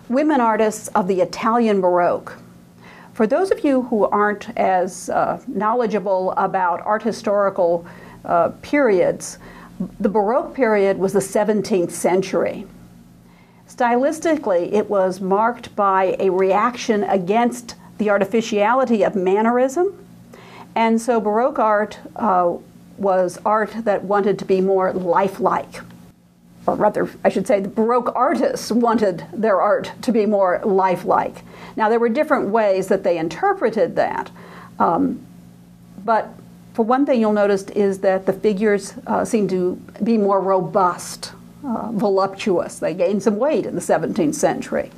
women artists of the Italian Baroque. For those of you who aren't as knowledgeable about art historical periods, the Baroque period was the 17th century. Stylistically, it was marked by a reaction against the artificiality of mannerism, and so Baroque art was art that wanted to be more lifelike. Or rather, I should say, the Baroque artists wanted their art to be more lifelike. Now, there were different ways that they interpreted that, but for one thing you'll notice is that the figures seem to be more robust, voluptuous. They gained some weight in the 17th century.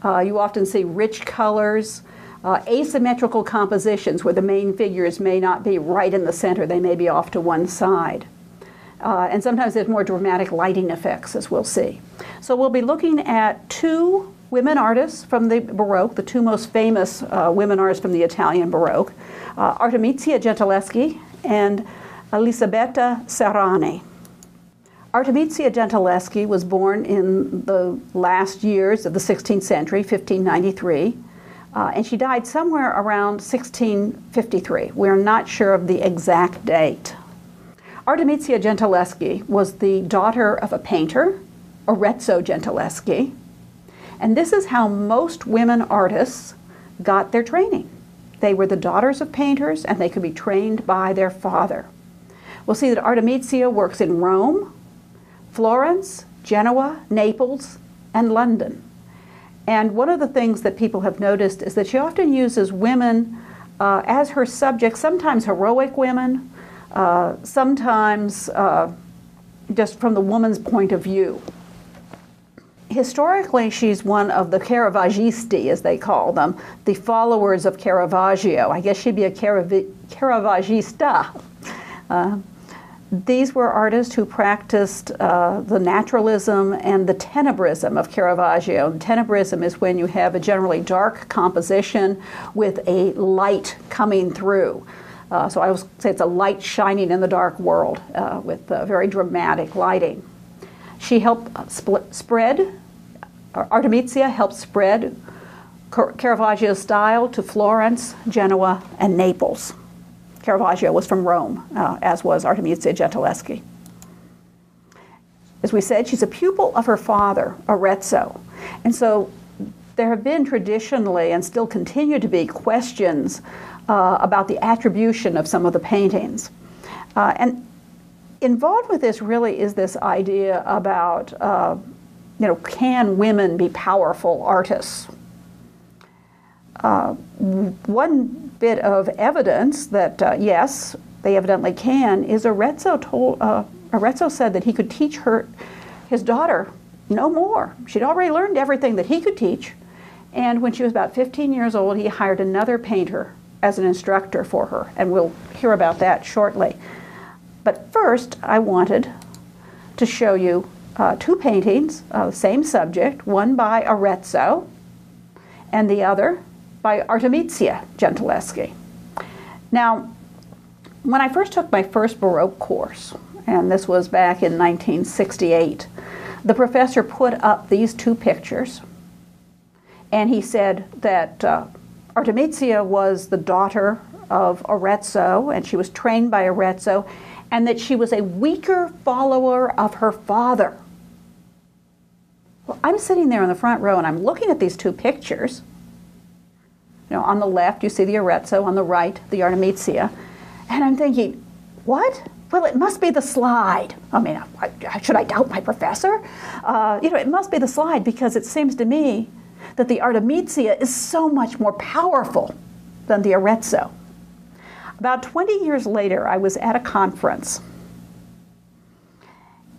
You often see rich colors, asymmetrical compositions where the main figures may not be right in the center, they may be off to one side. And sometimes there's more dramatic lighting effects, as we'll see. So we'll be looking at two women artists from the Baroque, the two most famous women artists from the Italian Baroque, Artemisia Gentileschi and Elisabetta Serrani. Artemisia Gentileschi was born in the last years of the 16th century, 1593, and she died somewhere around 1653. We're not sure of the exact date. Artemisia Gentileschi was the daughter of a painter, Arezzo Gentileschi, and this is how most women artists got their training. They were the daughters of painters, and they could be trained by their father. We'll see that Artemisia works in Rome, Florence, Genoa, Naples, and London. And one of the things that people have noticed is that she often uses women as her subjects, sometimes heroic women, sometimes just from the woman's point of view. Historically, she's one of the Caravaggisti, as they call them, the followers of Caravaggio. I guess she'd be a Caravaggista. These were artists who practiced the naturalism and the tenebrism of Caravaggio. Tenebrism is when you have a generally dark composition with a light coming through. So I always say it's a light shining in the dark world with very dramatic lighting. She helped Artemisia helped spread Caravaggio's style to Florence, Genoa, and Naples. Caravaggio was from Rome, as was Artemisia Gentileschi. As we said, she's a pupil of her father, Arezzo. And so there have been traditionally, and still continue to be, questions about the attribution of some of the paintings. And involved with this really is this idea about, can women be powerful artists? One bit of evidence that, yes, they evidently can, is Arezzo said that he could teach his daughter no more. She'd already learned everything that he could teach. And when she was about 15 years old, he hired another painter as an instructor for her. And we'll hear about that shortly. But first, I wanted to show you two paintings of the same subject, one by Arezzo and the other by Artemisia Gentileschi. Now, when I first took my first Baroque course, and this was back in 1968, the professor put up these two pictures, and he said that Artemisia was the daughter of Arezzo, and she was trained by Arezzo, and that she was a weaker follower of her father. Well, I'm sitting there in the front row, and I'm looking at these two pictures. On the left, you see the Arezzo, on the right, the Artemisia. And I'm thinking, what? Well, it must be the slide. I mean, should I doubt my professor? It must be the slide, because it seems to me that the Artemisia is so much more powerful than the Arezzo. About 20 years later, I was at a conference,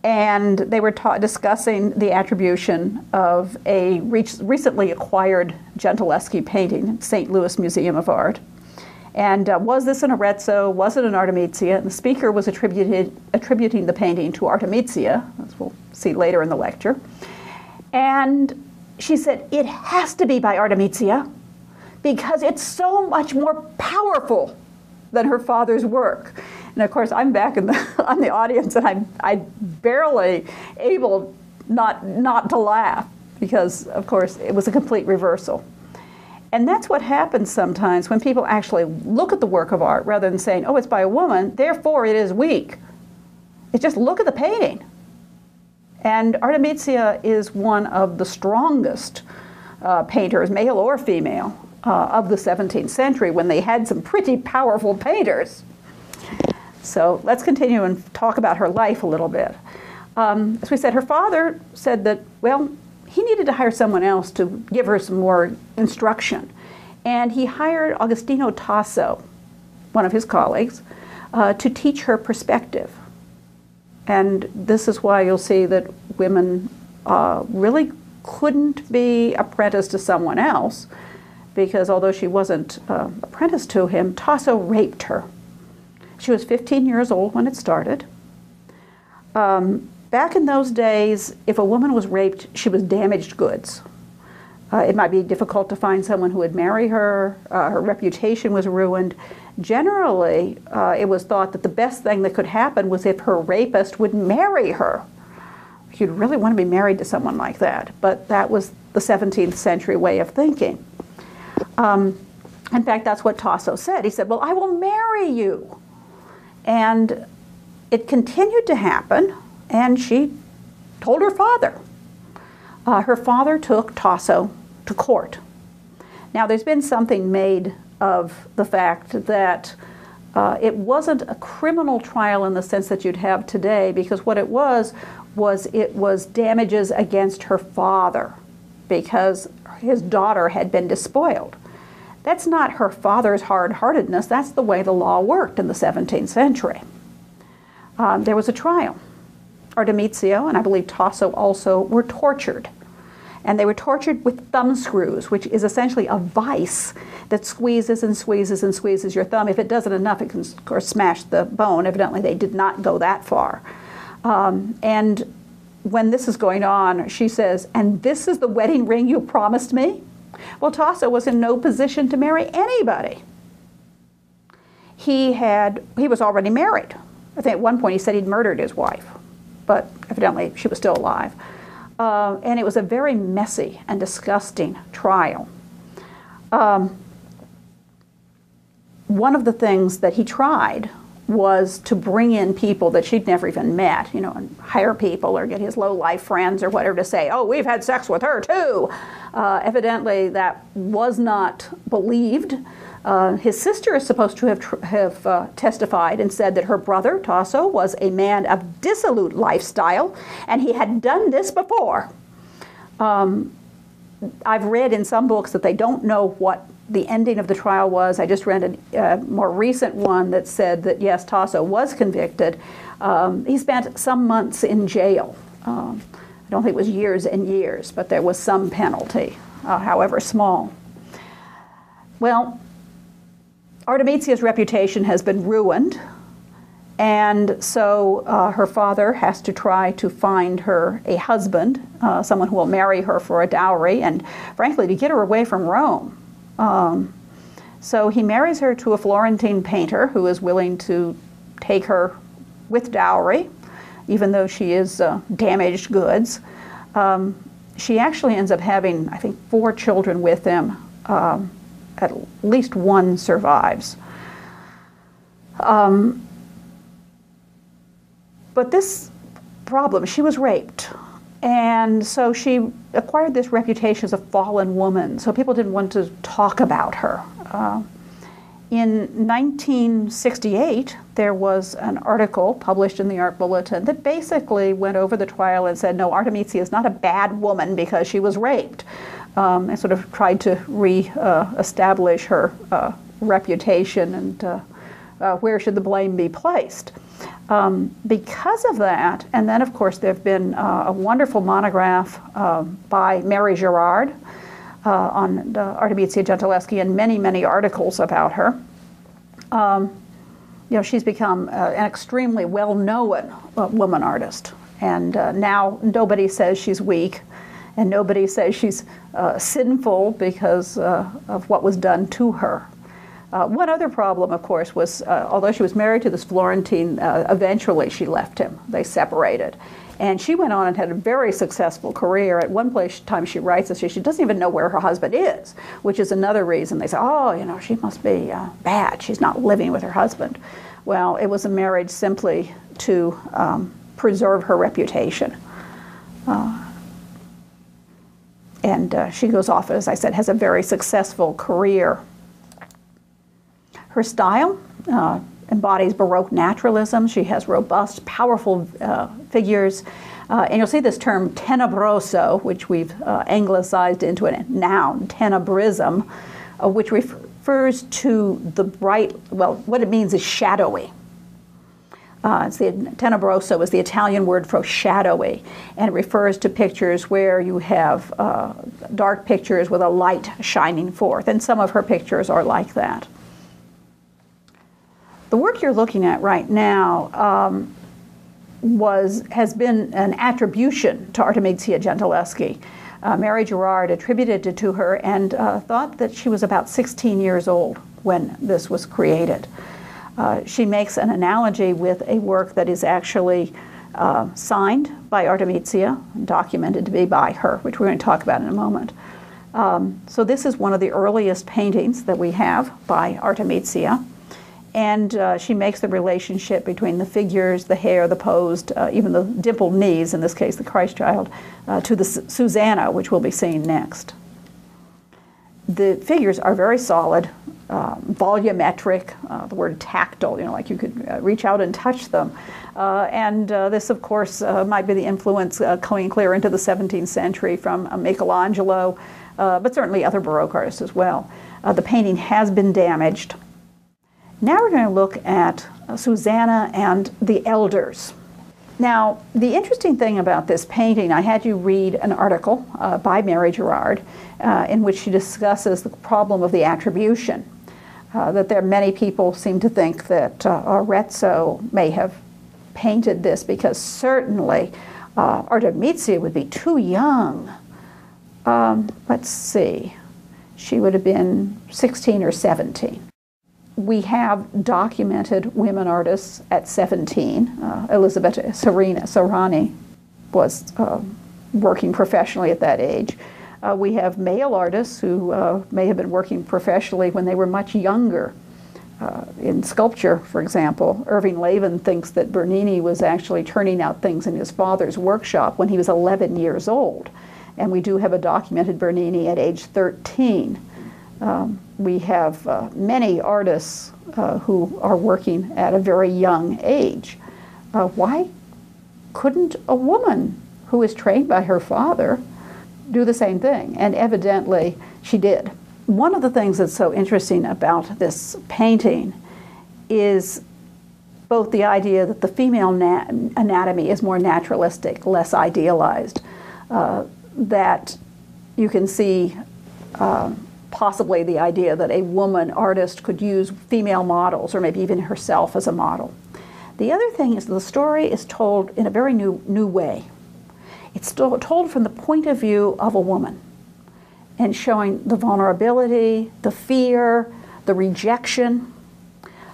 and they were discussing the attribution of a recently acquired Gentileschi painting at St. Louis Museum of Art. And was this an Arezzo? Was it an Artemisia? And the speaker was attributing the painting to Artemisia, as we'll see later in the lecture. And she said, it has to be by Artemisia because it's so much more powerful than her father's work. And of course, I'm back in the audience, and I'm barely able not to laugh. because, of course, it was a complete reversal. And that's what happens sometimes when people actually look at the work of art rather than saying, oh, it's by a woman, therefore it is weak. It's just look at the painting. And Artemisia is one of the strongest painters, male or female, of the 17th century, when they had some pretty powerful painters. So let's continue and talk about her life a little bit. As we said, her father said that, well, he needed to hire someone else to give her some more instruction. And he hired Agostino Tasso, one of his colleagues, to teach her perspective. And this is why you'll see that women really couldn't be apprenticed to someone else, because although she wasn't apprenticed to him, Tasso raped her. She was 15 years old when it started. Back in those days, if a woman was raped, she was damaged goods. It might be difficult to find someone who would marry her. Her reputation was ruined. Generally, it was thought that the best thing that could happen was if her rapist would marry her. You'd really want to be married to someone like that, but that was the 17th century way of thinking. In fact, that's what Tasso said. He said, well, I will marry you. And it continued to happen, and she told her father. Her father took Tasso to court. Now, there's been something made of the fact that it wasn't a criminal trial in the sense that you'd have today, because what it was damages against her father because his daughter had been despoiled. That's not her father's hard-heartedness. That's the way the law worked in the 17th century. There was a trial. Artemisia, and I believe Tasso also, were tortured. And they were tortured with thumb screws, which is essentially a vice that squeezes and squeezes and squeezes your thumb. If it doesn't enough, it can, of course, smash the bone. Evidently, they did not go that far. And when this is going on, she says, and this is the wedding ring you promised me? Well, Tasso was in no position to marry anybody. He was already married. I think at one point he said he'd murdered his wife, but evidently she was still alive. And it was a very messy and disgusting trial. One of the things that he tried was to bring in people that she'd never even met, you know, and hire people or get his low-life friends or whatever to say, oh, we've had sex with her too. Evidently that was not believed. His sister is supposed to have testified and said that her brother, Tasso, was a man of dissolute lifestyle, and he had done this before. I've read in some books that they don't know what the ending of the trial was. I just read a more recent one that said that, yes, Tasso was convicted. He spent some months in jail. I don't think it was years and years, but there was some penalty, however small. Well, Artemisia's reputation has been ruined, and so her father has to try to find her a husband, someone who will marry her for a dowry, and frankly, to get her away from Rome. So he marries her to a Florentine painter who is willing to take her with dowry, even though she is damaged goods. She actually ends up having, I think, 4 children with him. At least one survives. But this problem, she was raped. And so she acquired this reputation as a fallen woman, so people didn't want to talk about her. In 1968, there was an article published in the Art Bulletin that basically went over the trial and said, no, Artemisia is not a bad woman because she was raped. And sort of tried to re-establish her reputation and where should the blame be placed. Because of that, and then of course there have been a wonderful monograph by Mary Gerard on Artemisia Gentileschi and many, many articles about her. You know, she's become an extremely well-known woman artist, and now nobody says she's weak, and nobody says she's sinful because of what was done to her. One other problem, of course, was although she was married to this Florentine, eventually she left him. They separated. And she went on and had a very successful career. At one time she writes that she doesn't even know where her husband is, which is another reason they say, oh, you know, she must be bad. She's not living with her husband. Well, it was a marriage simply to preserve her reputation. And she goes off, as I said, has a very successful career. Her style embodies Baroque naturalism. She has robust, powerful figures. And you'll see this term tenebroso, which we've anglicized into a noun, tenebrism, which refers to the bright, well, what it means is shadowy. Tenebroso is the Italian word for shadowy, and it refers to pictures where you have dark pictures with a light shining forth, and some of her pictures are like that. The work you're looking at right now has been an attribution to Artemisia Gentileschi. Mary Gerard attributed it to her and thought that she was about 16 years old when this was created. She makes an analogy with a work that is actually signed by Artemisia, documented to be by her, which we're going to talk about in a moment. So this is one of the earliest paintings that we have by Artemisia. And she makes the relationship between the figures, the hair, the posed, even the dimpled knees, in this case the Christ child, to the Susanna, which we'll be seeing next. The figures are very solid, volumetric, the word tactile, you know, like you could reach out and touch them. This, of course, might be the influence coming clear into the 17th century from Michelangelo, but certainly other Baroque artists as well. The painting has been damaged. Now we're going to look at Susanna and the elders. Now, the interesting thing about this painting, I had you read an article by Mary Gerard in which she discusses the problem of the attribution. That there are many people seem to think that Arezzo may have painted this because certainly Artemisia would be too young. Let's see, she would have been 16 or 17. We have documented women artists at 17. Elizabeth Serrani was working professionally at that age. We have male artists who may have been working professionally when they were much younger. In sculpture, for example, Irving Lavin thinks that Bernini was actually turning out things in his father's workshop when he was 11 years old. And we do have a documented Bernini at age 13. We have many artists who are working at a very young age. Why couldn't a woman who is trained by her father do the same thing? And evidently she did. One of the things that's so interesting about this painting is both the idea that the female anatomy is more naturalistic, less idealized, that you can see possibly the idea that a woman artist could use female models or maybe even herself as a model. The other thing is the story is told in a very new way. It's told from the point of view of a woman and showing the vulnerability, the fear, the rejection.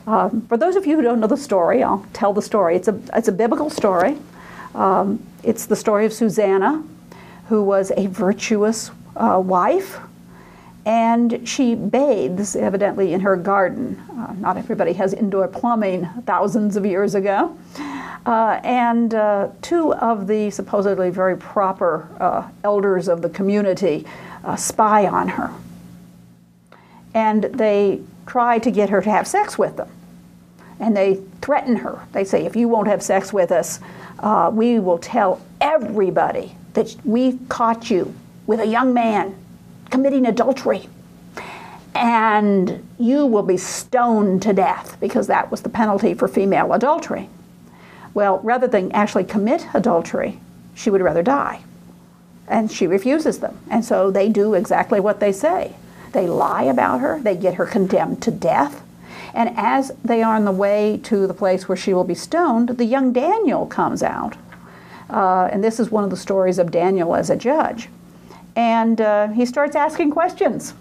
For those of you who don't know the story, I'll tell the story. It's a biblical story. It's the story of Susanna, who was a virtuous wife, and she bathes evidently in her garden. Not everybody has indoor plumbing thousands of years ago. Two of the supposedly very proper elders of the community spy on her. And they try to get her to have sex with them. And they threaten her. They say, if you won't have sex with us, we will tell everybody that we caught you with a young man committing adultery. And you will be stoned to death, because that was the penalty for female adultery. Well, rather than actually commit adultery, she would rather die. And she refuses them. And so they do exactly what they say. They lie about her. They get her condemned to death. And as they are on the way to the place where she will be stoned, the young Daniel comes out. And this is one of the stories of Daniel as a judge. And he starts asking questions.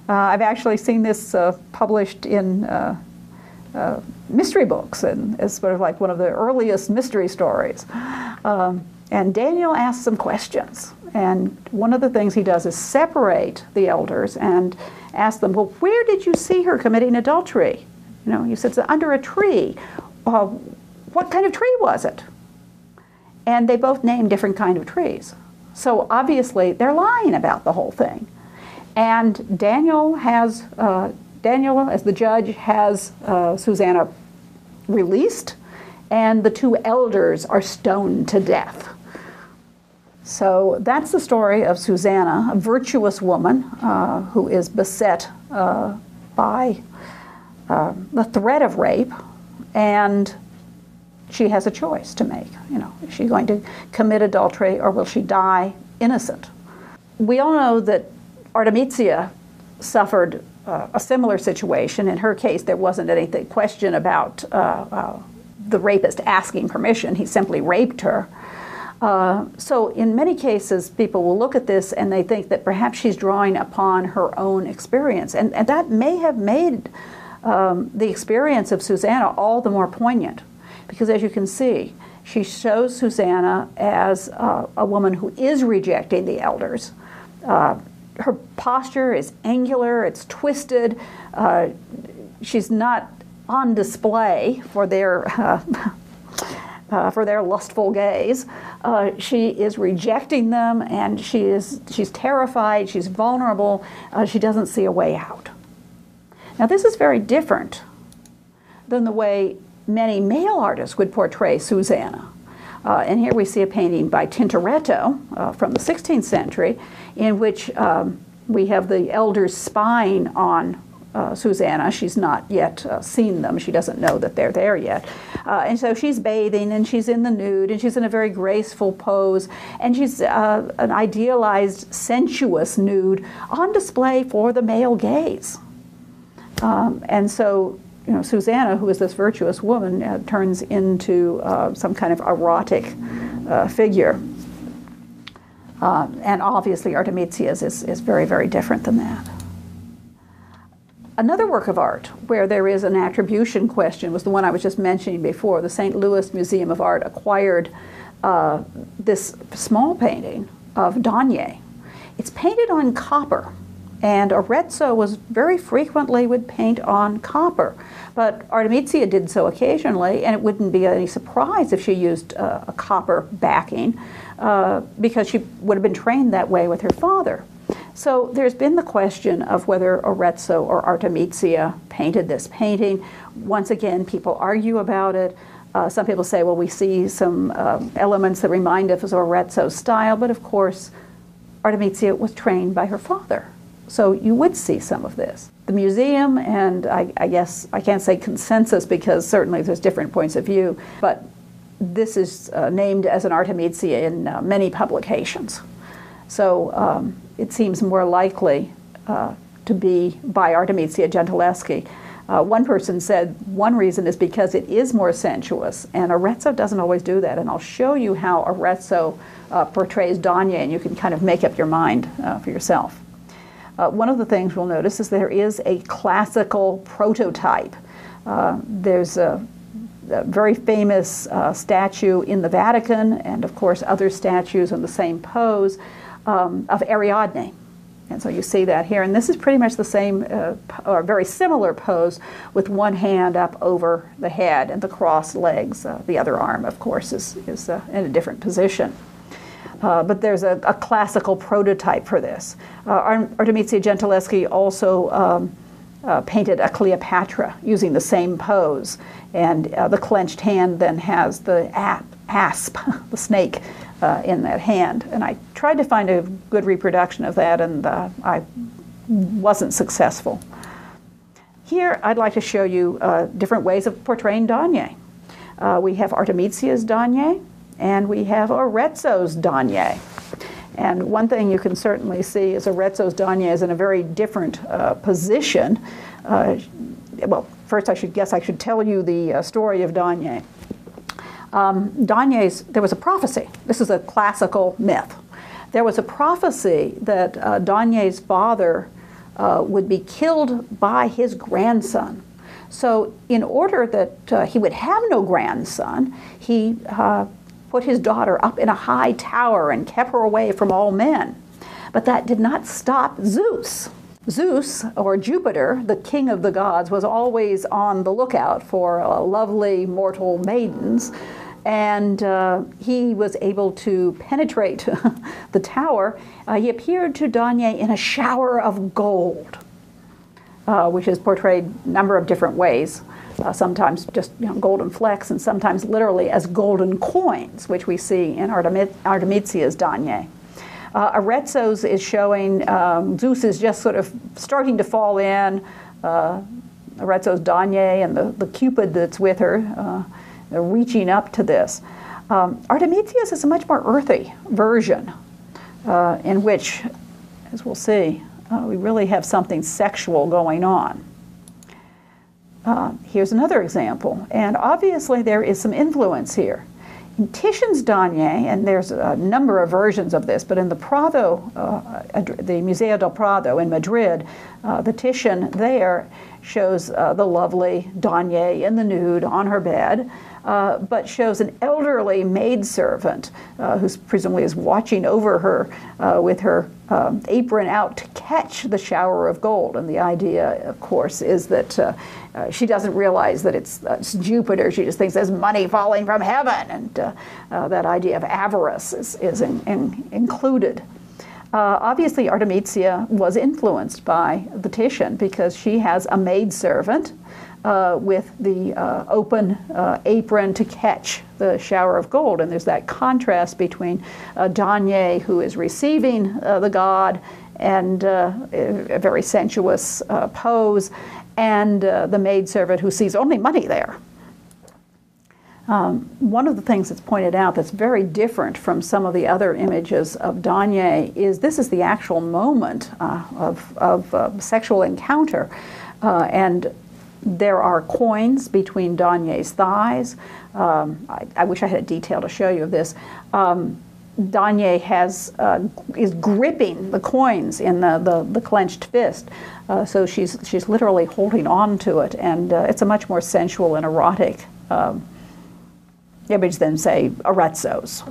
I've actually seen this published in mystery books, and it's sort of like one of the earliest mystery stories. And Daniel asks some questions. And one of the things he does is separate the elders and ask them, well, where did you see her committing adultery? You know, he says, under a tree. What kind of tree was it? And they both name different kind of trees. So obviously they're lying about the whole thing. And Daniel, as the judge, has Susanna released, and the two elders are stoned to death. So that's the story of Susanna, a virtuous woman who is beset by the threat of rape, and she has a choice to make. You know, is she going to commit adultery or will she die innocent? We all know that Artemisia suffered a similar situation. In her case, there wasn't any question about the rapist asking permission. He simply raped her. So in many cases, people will look at this and they think that perhaps she's drawing upon her own experience. And that may have made the experience of Susanna all the more poignant. Because as you can see, she shows Susanna as a woman who is rejecting the elders. Her posture is angular, it's twisted. She's not on display for their lustful gaze. She is rejecting them, and she's terrified, she's vulnerable, she doesn't see a way out. Now this is very different than the way many male artists would portray Susanna. And here we see a painting by Tintoretto from the 16th century in which we have the elders spying on Susanna. She's not yet seen them. She doesn't know that they're there yet. And so she's bathing, and she's in the nude, and she's in a very graceful pose, and she's an idealized, sensuous nude on display for the male gaze. And so, you know, Susanna, who is this virtuous woman, turns into some kind of erotic figure. And obviously Artemisia's is very, very different than that. Another work of art where there is an attribution question was the one I was just mentioning before. The St. Louis Museum of Art acquired this small painting of Danye. It's painted on copper. And Arezzo was very frequently would paint on copper. But Artemisia did so occasionally, and it wouldn't be any surprise if she used a copper backing because she would have been trained that way with her father. So there's been the question of whether Arezzo or Artemisia painted this painting. Once again, people argue about it. Some people say, well, we see some elements that remind us of Arezzo's style, but of course, Artemisia was trained by her father. So you would see some of this. The museum, and I guess I can't say consensus because certainly there's different points of view, but this is named as an Artemisia in many publications. So it seems more likely to be by Artemisia Gentileschi. One person said one reason is because it is more sensuous, and Arezzo doesn't always do that. And I'll show you how Arezzo portrays Danye, and you can kind of make up your mind for yourself. One of the things we'll notice is there is a classical prototype. There's a very famous statue in the Vatican, and of course other statues in the same pose, of Ariadne. And so you see that here. And this is pretty much the same, or very similar pose with one hand up over the head and the crossed legs. The other arm, of course, is in a different position. But there's a classical prototype for this. Artemisia Gentileschi also painted a Cleopatra using the same pose. And the clenched hand then has the asp, the snake, in that hand. And I tried to find a good reproduction of that, and I wasn't successful. Here, I'd like to show you different ways of portraying Danye. We have Artemisia's Danye, and we have Arezzo's Danye. And one thing you can certainly see is Arezzo's Danye is in a very different position. Well, first I should tell you the story of Danye. There was a prophecy. This is a classical myth. There was a prophecy that Danye's father would be killed by his grandson. So in order that he would have no grandson, he put his daughter up in a high tower and kept her away from all men. But that did not stop Zeus. Zeus, or Jupiter, the king of the gods, was always on the lookout for lovely mortal maidens, and he was able to penetrate the tower. He appeared to Danae in a shower of gold, which is portrayed a number of different ways. Sometimes just golden flecks, and sometimes literally as golden coins, which we see in Artemisia's Danae. Arezzo's is showing Zeus is just sort of starting to fall in. Arezzo's Danae and the Cupid that's with her, reaching up to this. Artemisia's is a much more earthy version in which, as we'll see, we really have something sexual going on. Here's another example, and obviously there is some influence here. In Titian's Danae, and there's a number of versions of this, but in the Prado, the Museo del Prado in Madrid, the Titian there shows the lovely Danae in the nude on her bed, but shows an elderly maidservant who presumably is watching over her with her apron out to catch the shower of gold. And the idea, of course, is that she doesn't realize that it's Jupiter. She just thinks there's money falling from heaven, and that idea of avarice is included. Obviously, Artemisia was influenced by the Titian because she has a maidservant with the open apron to catch the shower of gold. And there's that contrast between Danae, who is receiving the god, and a very sensuous pose, and the maidservant who sees only money there. One of the things that's pointed out that's very different from some of the other images of Danae is this is the actual moment of sexual encounter. And there are coins between Danae's thighs. I wish I had a detail to show you of this. Danae is gripping the coins in the clenched fist, so she's literally holding on to it, and it's a much more sensual and erotic image than, say, Arezzo's.